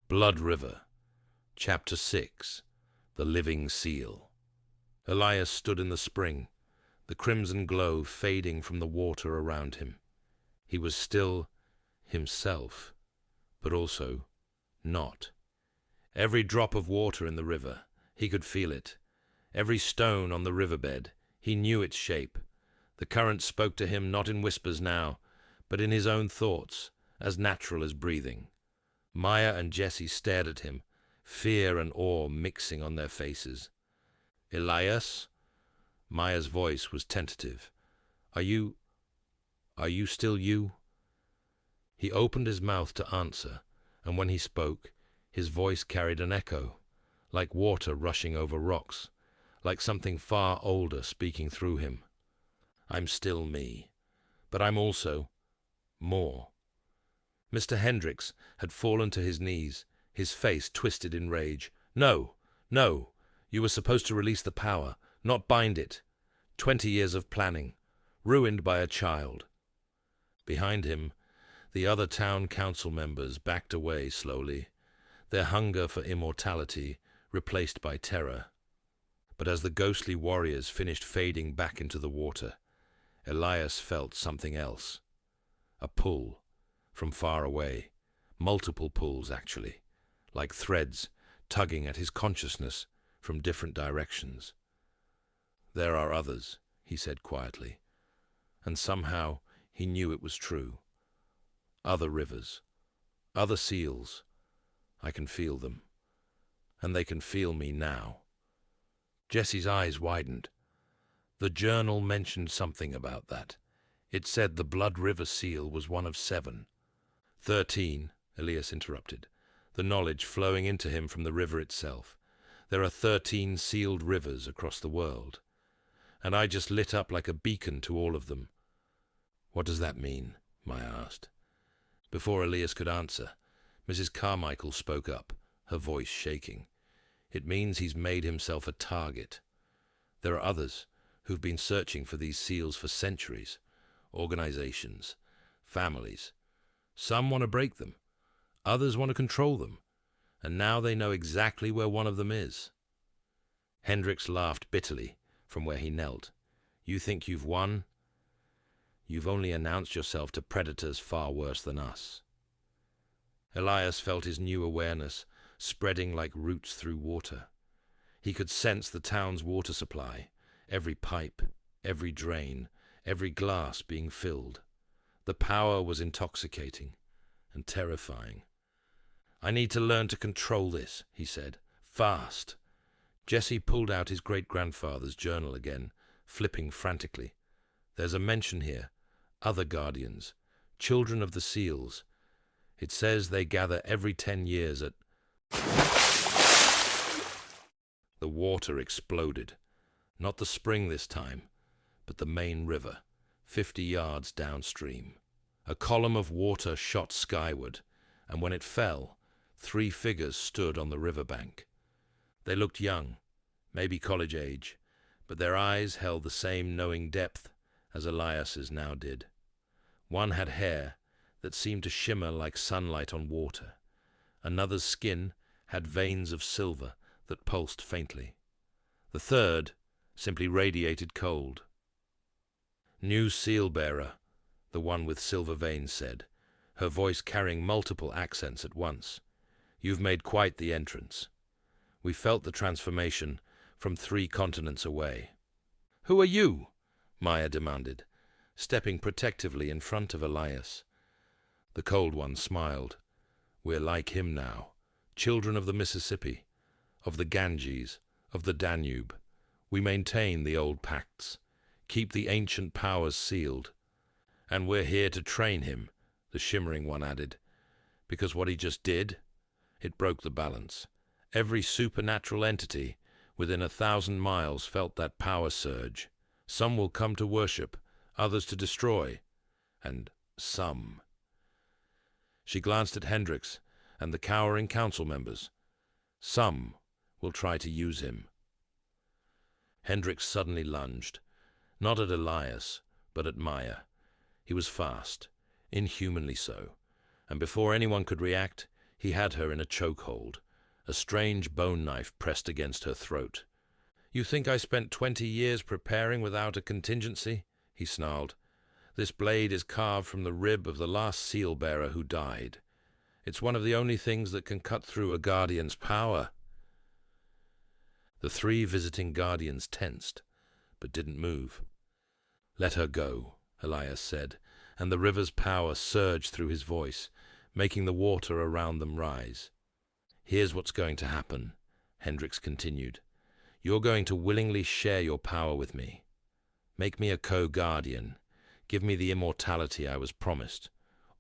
Blood River, Chapter 6, The Living Seal. Elias stood in the spring, the crimson glow fading from the water around him. He was still himself, but also not. Every drop of water in the river, he could feel it. Every stone on the riverbed, he knew its shape. The current spoke to him not in whispers now, but in his own thoughts, as natural as breathing. Maya and Jessie stared at him, fear and awe mixing on their faces. "Elias?" Maya's voice was tentative. Are you still you?" He opened his mouth to answer, and when he spoke, his voice carried an echo, like water rushing over rocks, like something far older speaking through him. "I'm still me, but I'm also more." Mr. Hendricks had fallen to his knees, his face twisted in rage. "No, no, you were supposed to release the power, not bind it. 20 years of planning, ruined by a child." Behind him, the other town council members backed away slowly, their hunger for immortality replaced by terror. But as the ghostly warriors finished fading back into the water, Elias felt something else. A pull, from far away. Multiple pulls, actually, like threads tugging at his consciousness from different directions. "There are others," he said quietly, and somehow he knew it was true. "Other rivers, other seals. I can feel them, and they can feel me now." Jessie's eyes widened. The journal mentioned something about that. It said the Blood River seal was one of 7. 13, Elias interrupted, the knowledge flowing into him from the river itself. There are 13 sealed rivers across the world, and I just lit up like a beacon to all of them. "What does that mean?" Maya asked. Before Elias could answer, Mrs. Carmichael spoke up, her voice shaking. "It means he's made himself a target. There are others who've been searching for these seals for centuries. Organizations, families. Some want to break them. Others want to control them. And now they know exactly where one of them is." Hendricks laughed bitterly from where he knelt. "You think you've won? You've only announced yourself to predators far worse than us." Elias felt his new awareness spreading like roots through water. He could sense the town's water supply, every pipe, every drain, every glass being filled. The power was intoxicating and terrifying. "I need to learn to control this," he said. "Fast." Jessie pulled out his great-grandfather's journal again, flipping frantically. "There's a mention here. Other guardians. Children of the seals. It says they gather every 10 years at..." The water exploded. Not the spring this time, but the main river, 50 yards downstream. A column of water shot skyward, and when it fell, 3 figures stood on the riverbank. They looked young, maybe college age, but their eyes held the same knowing depth as Elias's now did. One had hair that seemed to shimmer like sunlight on water. Another's skin had veins of silver that pulsed faintly. The third simply radiated cold. "New seal-bearer," the one with silver veins said, her voice carrying multiple accents at once. "You've made quite the entrance. We felt the transformation from 3 continents away." "Who are you?" Maya demanded, stepping protectively in front of Elias. The cold one smiled. "We're like him now, children of the Mississippi, of the Ganges, of the Danube. We maintain the old pacts, keep the ancient powers sealed. And we're here to train him," the shimmering one added, "because what he just did, it broke the balance. Every supernatural entity within 1,000 miles felt that power surge. Some will come to worship, others to destroy, and some..." She glanced at Hendricks and the cowering council members. "Some will try to use him." Hendricks suddenly lunged, not at Elias, but at Maya. He was fast, inhumanly so, and before anyone could react, He had her in a chokehold, a strange bone knife pressed against her throat. "You think I spent 20 years preparing without a contingency?" he snarled. "This blade is carved from the rib of the last seal-bearer who died. It's one of the only things that can cut through a guardian's power." The 3 visiting guardians tensed, but didn't move. "Let her go," Elias said, and the river's power surged through his voice, making the water around them rise. "Here's what's going to happen," Hendricks continued. "You're going to willingly share your power with me. Make me a co-guardian. Give me the immortality I was promised.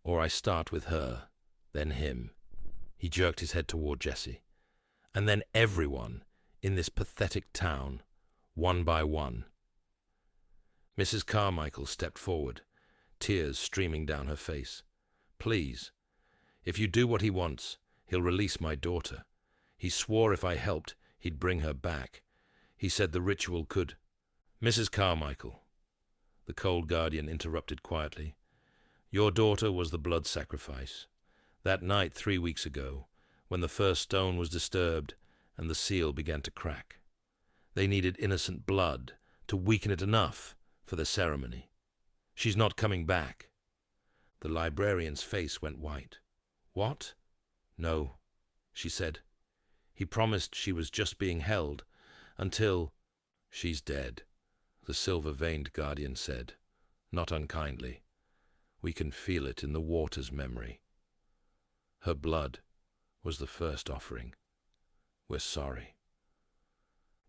Or I start with her, then him." He jerked his head toward Jesse. "And then everyone in this pathetic town, one by one." Mrs. Carmichael stepped forward, tears streaming down her face. "Please, if you do what he wants, he'll release my daughter. He swore if I helped, he'd bring her back. He said the ritual could—" "Mrs. Carmichael," the cold guardian interrupted quietly, "your daughter was the blood sacrifice. That night 3 weeks ago, when the first stone was disturbed and the seal began to crack. They needed innocent blood to weaken it enough for the ceremony. She's not coming back." The librarian's face went white. "What?" "No," she said. "He promised she was just being held until—" "She's dead," the silver-veined guardian said, not unkindly. "We can feel it in the water's memory. Her blood was the first offering. We're sorry."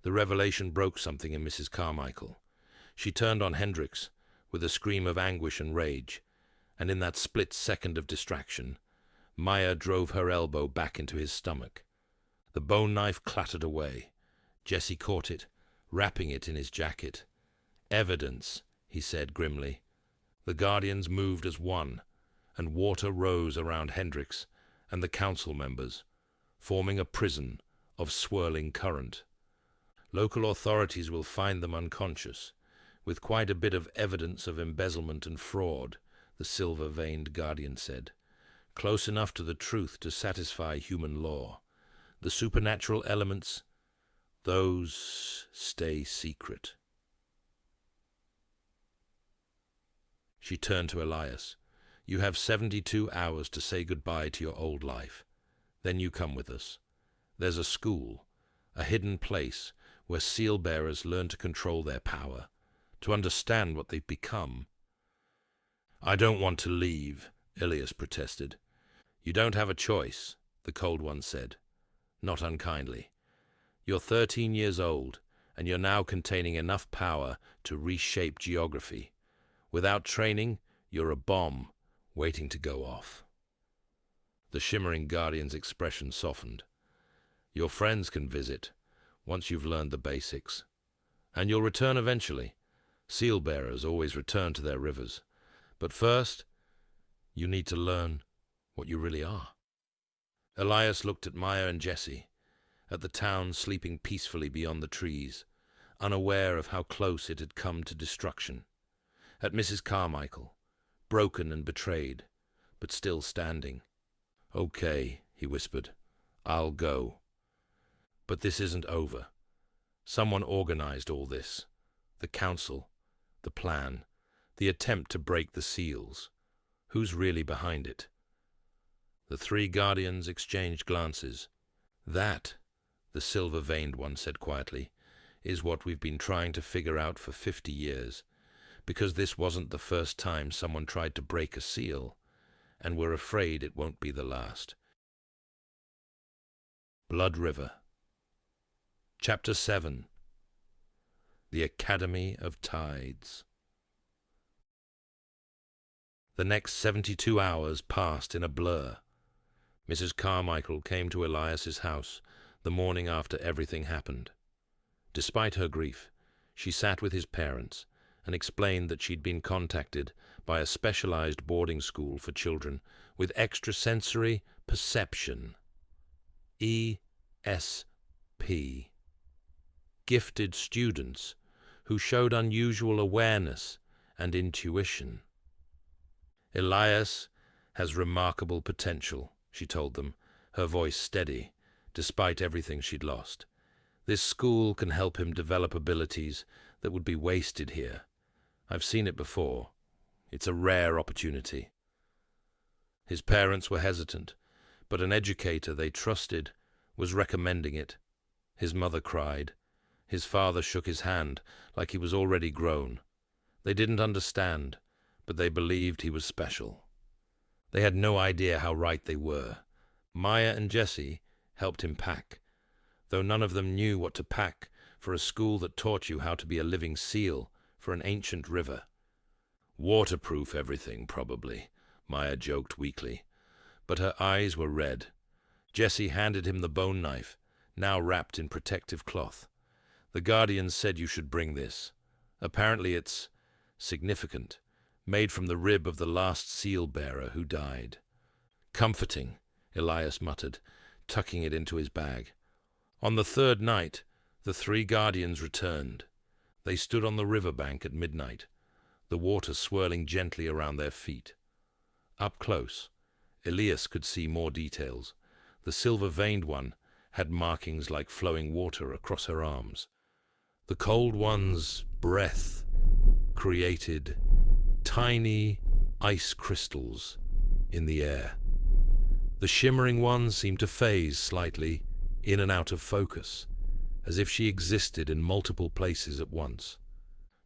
The revelation broke something in Mrs. Carmichael. She turned on Hendricks with a scream of anguish and rage, and in that split second of distraction, Maya drove her elbow back into his stomach. The bone knife clattered away. Jesse caught it, wrapping it in his jacket. "Evidence," he said grimly. The guardians moved as one, and water rose around Hendricks and the council members, forming a prison of swirling current. "Local authorities will find them unconscious, with quite a bit of evidence of embezzlement and fraud," the silver-veined guardian said. "Close enough to the truth to satisfy human law. The supernatural elements, those stay secret." She turned to Elias. "You have 72 hours to say goodbye to your old life. Then you come with us. There's a school, a hidden place where seal-bearers learn to control their power, to understand what they've become." "I don't want to leave," Elias protested. "You don't have a choice," the Cold One said, not unkindly. "You're 13 years old, and you're now containing enough power to reshape geography. Without training, you're a bomb waiting to go off." The shimmering guardian's expression softened. "Your friends can visit, once you've learned the basics. And you'll return eventually. Seal-bearers always return to their rivers. But first, you need to learn what you really are." Elias looked at Maya and Jesse, at the town sleeping peacefully beyond the trees, unaware of how close it had come to destruction. At Mrs. Carmichael, broken and betrayed, but still standing. "Okay," he whispered, "I'll go. But this isn't over. Someone organized all this. The council, the plan, the attempt to break the seals. Who's really behind it?" The 3 guardians exchanged glances. "That," the silver-veined one said quietly, "is what we've been trying to figure out for 50 years. Because this wasn't the first time someone tried to break a seal, and we're afraid it won't be the last." Blood River. Chapter 7. The Academy of Tides. The next 72 hours passed in a blur. Mrs. Carmichael came to Elias's house the morning after everything happened. Despite her grief, she sat with his parents and explained that she'd been contacted by a specialized boarding school for children with extrasensory perception, ESP, gifted students who showed unusual awareness and intuition. "Elias has remarkable potential," she told them, her voice steady, despite everything she'd lost. "This school can help him develop abilities that would be wasted here. I've seen it before. It's a rare opportunity." His parents were hesitant, but an educator they trusted was recommending it. His mother cried. His father shook his hand like he was already grown. They didn't understand, but they believed he was special. They had no idea how right they were. Maya and Jesse helped him pack, though none of them knew what to pack for a school that taught you how to be a living seal for an ancient river. "Waterproof everything, probably," Maya joked weakly, but her eyes were red. Jesse handed him the bone knife, now wrapped in protective cloth. "The Guardians said you should bring this. Apparently it's significant, made from the rib of the last seal-bearer who died." "Comforting," Elias muttered, tucking it into his bag. On the third night, the 3 Guardians returned. They stood on the riverbank at midnight, the water swirling gently around their feet. Up close, Elias could see more details. The silver-veined one had markings like flowing water across her arms. The cold one's breath created tiny ice crystals in the air. The shimmering one seemed to phase slightly in and out of focus, as if she existed in multiple places at once.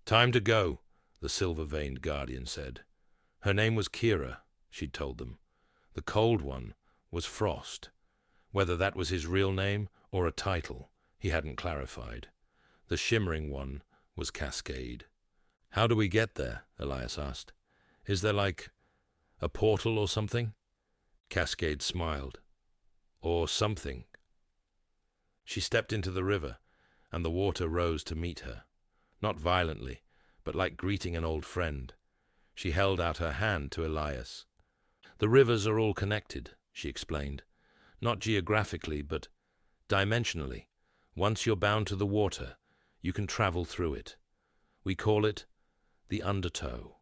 "Time to go," the silver-veined Guardian said. Her name was Kira, she'd told them. The cold one was Frost. Whether that was his real name or a title, he hadn't clarified. The shimmering one was Cascade. "How do we get there?" Elias asked. "Is there like a portal or something?" Cascade smiled. "Or something." She stepped into the river, and the water rose to meet her. Not violently, but like greeting an old friend. She held out her hand to Elias. "The rivers are all connected," she explained. "Not geographically, but dimensionally. Once you're bound to the water, you can travel through it. We call it the undertow."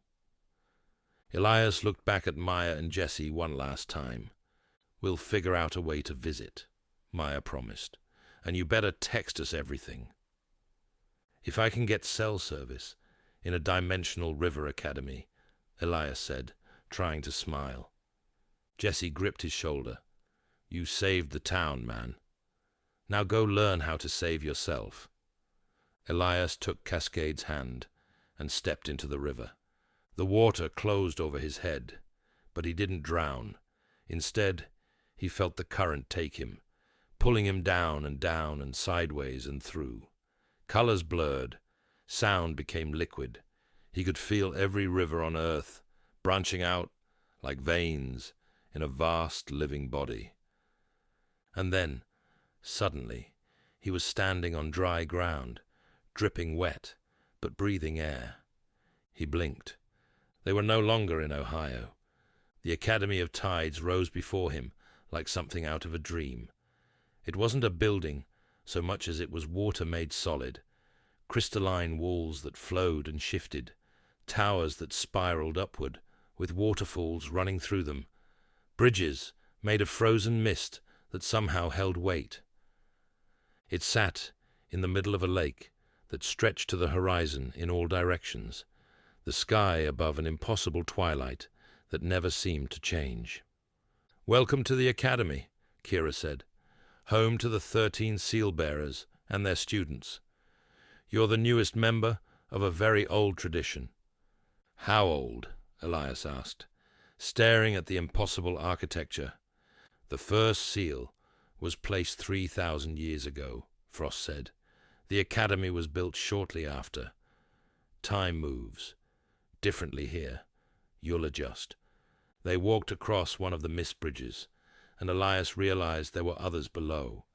Elias looked back at Maya and Jesse one last time. "We'll figure out a way to visit," Maya promised. "And you better text us everything." "If I can get cell service in a dimensional river academy," Elias said, trying to smile. Jesse gripped his shoulder. "You saved the town, man. Now go learn how to save yourself." Elias took Cascade's hand and stepped into the river. The water closed over his head, but he didn't drown. Instead, he felt the current take him, pulling him down and sideways and through. Colors blurred. Sound became liquid. He could feel every river on earth, branching out like veins in a vast living body. And then, suddenly, he was standing on dry ground, dripping wet, but breathing air. He blinked. They were no longer in Ohio. The Academy of Tides rose before him like something out of a dream. It wasn't a building so much as it was water made solid, crystalline walls that flowed and shifted, towers that spiraled upward, with waterfalls running through them, bridges made of frozen mist that somehow held weight. It sat in the middle of a lake that stretched to the horizon in all directions, the sky above an impossible twilight that never seemed to change. "Welcome to the Academy," Kira said, "home to the 13 seal-bearers and their students. You're the newest member of a very old tradition." "How old?" Elias asked, staring at the impossible architecture. "The first seal was placed 3,000 years ago," Frost said. "The Academy was built shortly after. Time moves. Differently here. You'll adjust." They walked across one of the mist bridges, and Elias realized there were others below,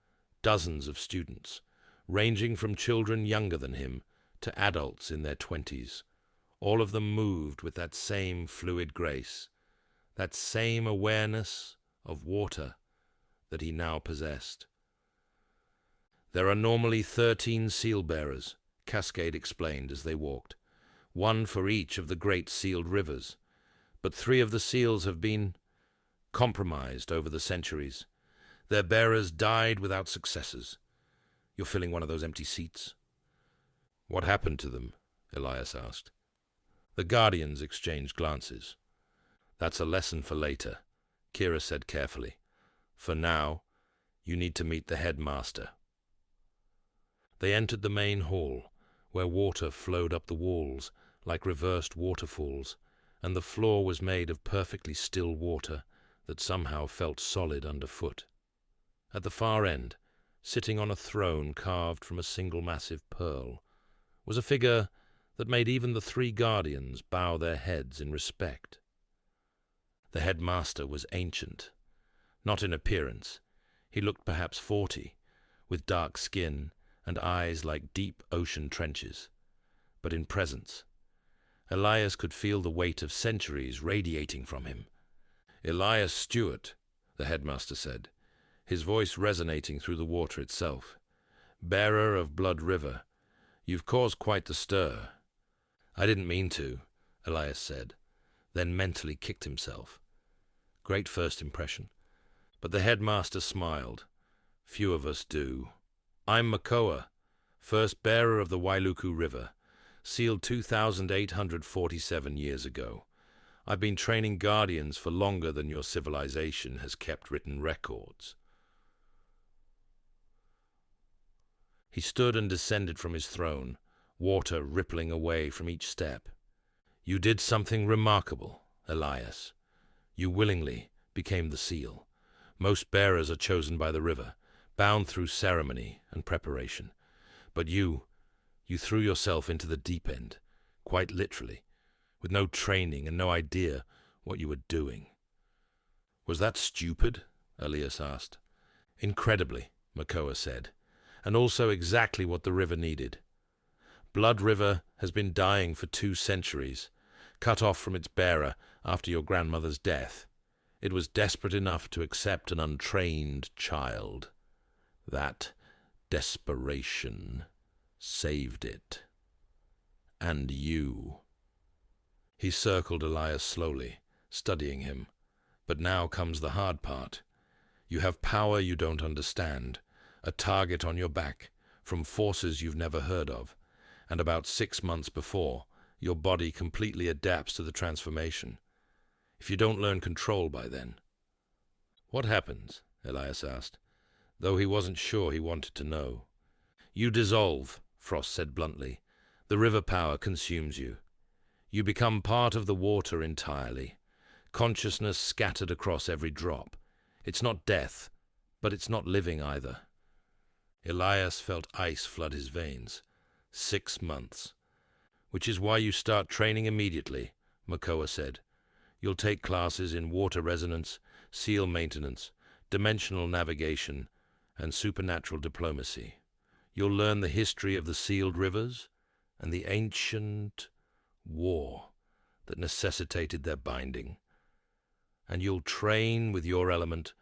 dozens of students, ranging from children younger than him to adults in their 20s. All of them moved with that same fluid grace, that same awareness of water that he now possessed. "There are normally 13 seal-bearers," Cascade explained as they walked, "one for each of the great sealed rivers. But 3 of the seals have been compromised over the centuries. Their bearers died without successors. You're filling one of those empty seats." "What happened to them?" Elias asked. The guardians exchanged glances. "That's a lesson for later," Kira said carefully. "For now, you need to meet the headmaster." They entered the main hall, where water flowed up the walls like reversed waterfalls, and the floor was made of perfectly still water that somehow felt solid underfoot. At the far end, sitting on a throne carved from a single massive pearl, was a figure that made even the three guardians bow their heads in respect. The headmaster was ancient. Not in appearance. He looked perhaps 40, with dark skin and eyes like deep ocean trenches. But in presence, Elias could feel the weight of centuries radiating from him. "Elias Stewart," the headmaster said, his voice resonating through the water itself. "Bearer of Blood River, you've caused quite the stir." "I didn't mean to," Elias said, then mentally kicked himself. Great first impression. But the headmaster smiled. "Few of us do. I'm Makoa, first bearer of the Wailuku River, sealed 2,847 years ago. I've been training guardians for longer than your civilization has kept written records." He stood and descended from his throne, water rippling away from each step. "You did something remarkable, Elias. You willingly became the seal. Most bearers are chosen by the river, bound through ceremony and preparation. But you threw yourself into the deep end, quite literally, with no training and no idea what you were doing." "Was that stupid?" Elias asked. "Incredibly," Makoa said, "and also exactly what the river needed. Blood River has been dying for 2 centuries, cut off from its bearer after your grandmother's death. It was desperate enough to accept an untrained child. That desperation saved it. And you." He circled Elias slowly, studying him. "But now comes the hard part. You have power you don't understand, a target on your back, from forces you've never heard of, and about 6 months before, your body completely adapts to the transformation. If you don't learn control by then." "What happens?" Elias asked, though he wasn't sure he wanted to know. "You dissolve," Frost said bluntly. "The river power consumes you. You become part of the water entirely, consciousness scattered across every drop. It's not death, but it's not living either." Elias felt ice flood his veins. 6 months. "Which is why you start training immediately," Makoa said. "You'll take classes in water resonance, seal maintenance, dimensional navigation, and supernatural diplomacy. You'll learn the history of the sealed rivers and the ancient war that necessitated their binding. And you'll train with your element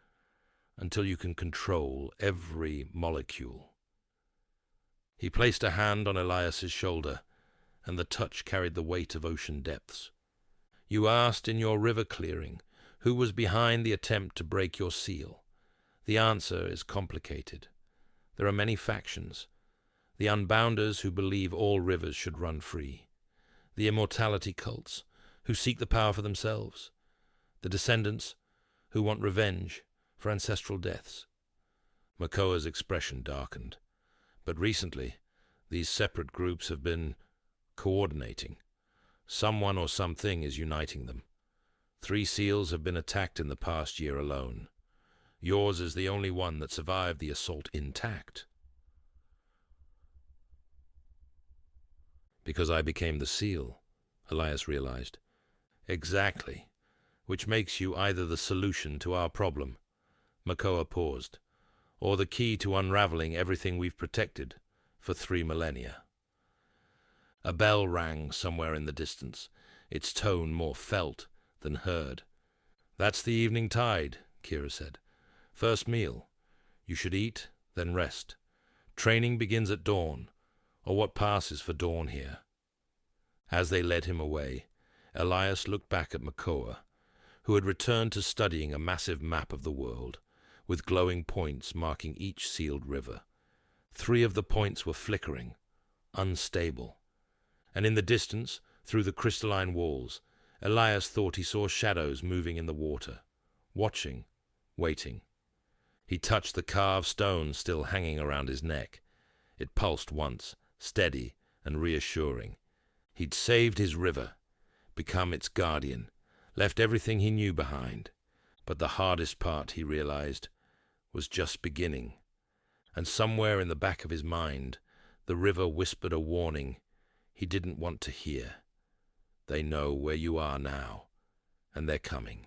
until you can control every molecule." He placed a hand on Elias's shoulder, and the touch carried the weight of ocean depths. "You asked in your river clearing who was behind the attempt to break your seal. The answer is complicated. There are many factions. The unbounders who believe all rivers should run free. The immortality cults who seek the power for themselves. The descendants who want revenge for ancestral deaths." Makoa's expression darkened. "But recently, these separate groups have been coordinating. Someone or something is uniting them. 3 seals have been attacked in the past year alone. Yours is the only one that survived the assault intact." "Because I became the seal," Elias realized. "Exactly. Which makes you either the solution to our problem," Makoa paused, "or the key to unraveling everything we've protected for 3 millennia. A bell rang somewhere in the distance, its tone more felt than heard. "That's the evening tide," Kira said. "First meal. You should eat, then rest. Training begins at dawn, or what passes for dawn here." As they led him away, Elias looked back at Makoa, who had returned to studying a massive map of the world, with glowing points marking each sealed river. 3 of the points were flickering, unstable, and in the distance, through the crystalline walls, Elias thought he saw shadows moving in the water, watching, waiting. He touched the carved stone still hanging around his neck. It pulsed once, steady and reassuring. He'd saved his river, become its guardian, left everything he knew behind. But the hardest part, he realized, was just beginning. And somewhere in the back of his mind, the river whispered a warning he didn't want to hear. They know where you are now, and they're coming.